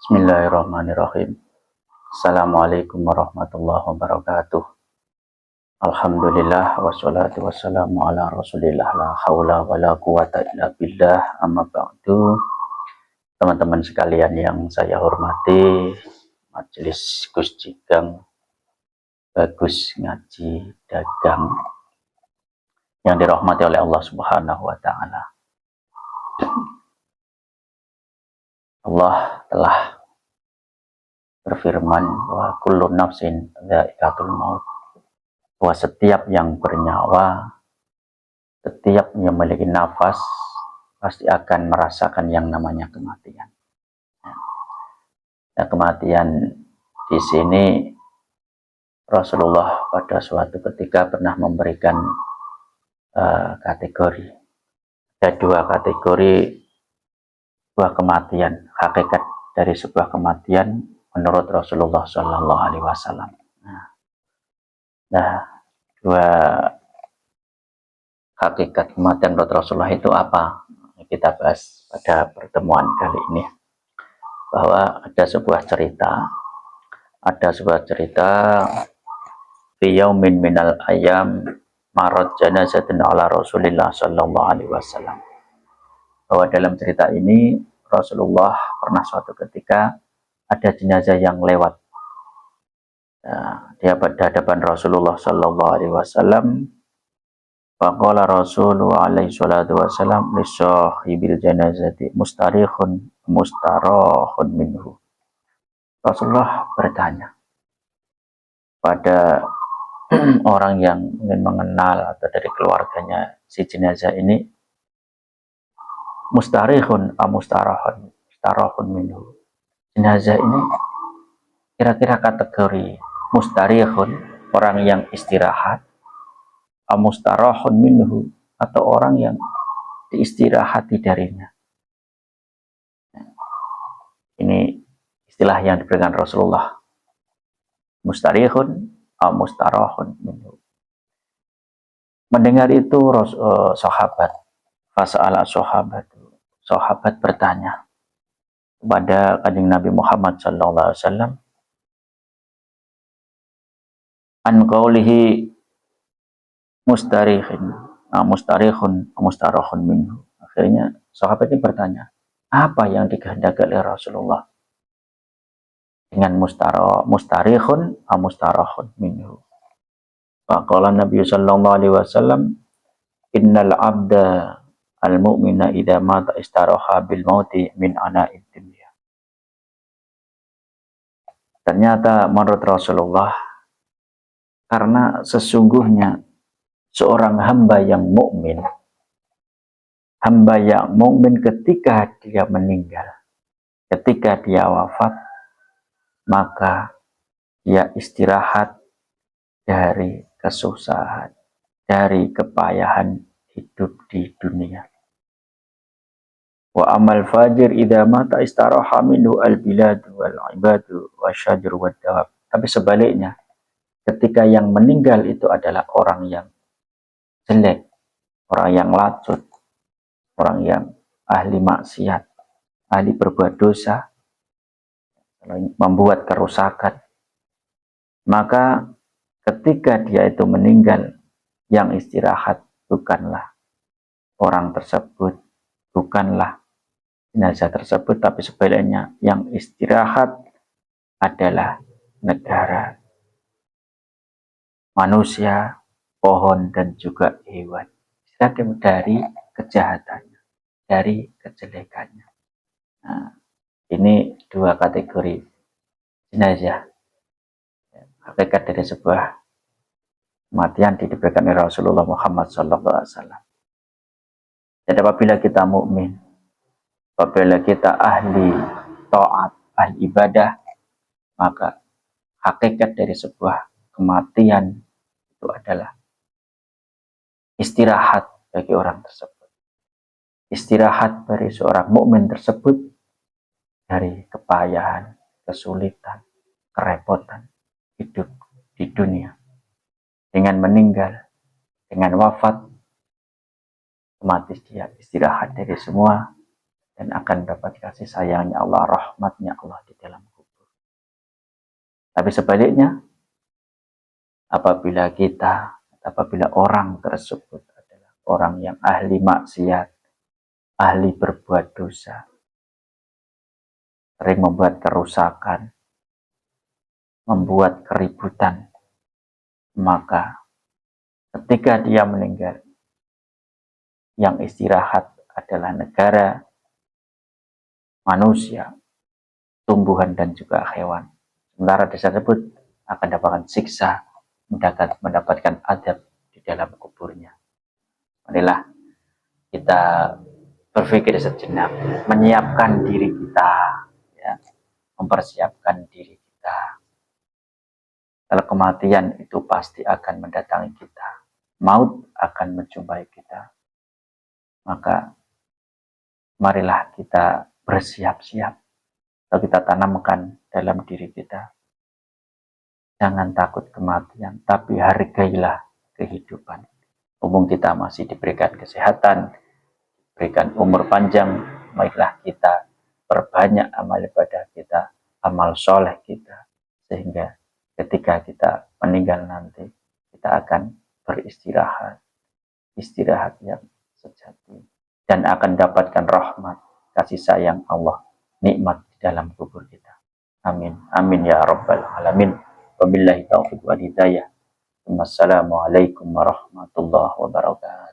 Bismillahirrahmanirrahim. Assalamualaikum warahmatullahi wabarakatuh. Alhamdulillah wassalatu wassalamu ala rasulillah la haula wala quwata illa billah amma ba'du. Teman-teman sekalian yang saya hormati, Majelis Gus Jigang Bagus Ngaji Dagang yang dirahmati oleh Allah Subhanahu wa taala. Allah telah berfirman bahwa kullu nafsin dha'iqatul maut, bahwa setiap yang bernyawa, setiap yang memiliki nafas pasti akan merasakan yang namanya kematian. Nah, kematian di sini Rasulullah pada suatu ketika pernah memberikan kategori. Ada dua kategori sebuah kematian, hakikat dari sebuah kematian menurut Rasulullah Shallallahu Alaihi Wasallam. Nah, dua hakikat kematian menurut Rasulullah itu apa? Kita bahas pada pertemuan kali ini. Bahwa ada sebuah cerita fi yaumin minal ayam marad janazatun ala Rasulillah Shallallahu Alaihi Wasallam. Bahwa dalam cerita ini Rasulullah pernah suatu ketika ada jenazah yang lewat. Nah, dia pada hadapan Rasulullah Shallallahu Alaihi Wasallam. Faqala Rasulullah alaihi salatu wasallam li sahibil janazati mustarihun mustarahun minhu. Rasulullah bertanya pada orang yang ingin mengenal atau dari keluarganya si jenazah ini, mustarihun mustarahun minhu. Jenazah ini kira-kira kategori mustarihun, orang yang istirahat, mustarahun minhu, atau orang yang diistirahati darinya. Ini istilah yang diberikan Rasulullah, mustarihun mustarahun minhu. Mendengar itu sahabat fasa'ala sahabat bertanya kepada Kanjeng Nabi Muhammad sallallahu alaihi wasallam an qaulihi mustarihun mustarahun minhu. Akhirnya sahabat ini bertanya, apa yang dikehendaki oleh Rasulullah dengan mustarihun mustarahun minhu? Faqala Nabi sallallahu alaihi wasallam, innal abda al-mu'mina idza mata istaraha bil mauti min ana'id dunya. Ternyata menurut Rasulullah, karena sesungguhnya seorang hamba yang mukmin ketika dia meninggal, ketika dia wafat, maka dia istirahat dari kesusahan, dari kepayahan hidup di dunia. Wa amal fajir idza mata istaraha minhu al-biladu wal ibadu wasyajru wad dawab. Tapi sebaliknya, ketika yang meninggal itu adalah orang yang jelek, orang yang lacut, orang yang ahli maksiat, ahli berbuat dosa, membuat kerusakan, maka ketika dia itu meninggal, yang istirahat bukanlah orang tersebut, bukanlah jenazah tersebut, tapi sebaliknya yang istirahat adalah negara, manusia, pohon, dan juga hewan. Istirahat dari kejahatannya, dari kejelekannya. Nah, ini dua kategori jenazah. Hakikat dari sebuah kematian diberikan oleh Rasulullah Muhammad SAW. Jadi apabila kita mukmin, apabila kita ahli taat, ahli ibadah, maka hakikat dari sebuah kematian itu adalah istirahat bagi orang tersebut. Istirahat bagi seorang mukmin tersebut dari kepayahan, kesulitan, kerepotan hidup di dunia. Dengan meninggal, dengan wafat, otomatis dia istirahat dari semua dan akan dapat kasih sayangnya Allah, rahmatnya Allah di Tapi sebaliknya, apabila orang tersebut adalah orang yang ahli maksiat, ahli berbuat dosa, sering membuat kerusakan, membuat keributan, maka ketika dia meninggal, yang istirahat adalah negara, manusia, tumbuhan, dan juga hewan. Sementara desa tersebut akan mendapatkan siksa, mendapatkan adab di dalam kuburnya. Marilah kita berpikir sejenak, menyiapkan diri kita, ya, mempersiapkan diri kita. Kalau kematian itu pasti akan mendatangi kita, maut akan menjumpai kita, maka marilah kita bersiap-siap. Kalau kita tanamkan dalam diri kita, jangan takut kematian, tapi hargailah kehidupan. Mumpung kita masih diberikan kesehatan, berikan umur panjang, marilah kita perbanyak amal ibadah kita, amal soleh kita, sehingga ketika kita meninggal nanti, kita akan beristirahat, istirahat yang sejati, dan akan dapatkan rahmat, kasih sayang Allah, nikmat di dalam kubur kita. Amin. Amin ya rabbal alamin. Wabillahi taufiq wal hidayah. Wassalamualaikum warahmatullahi wabarakatuh.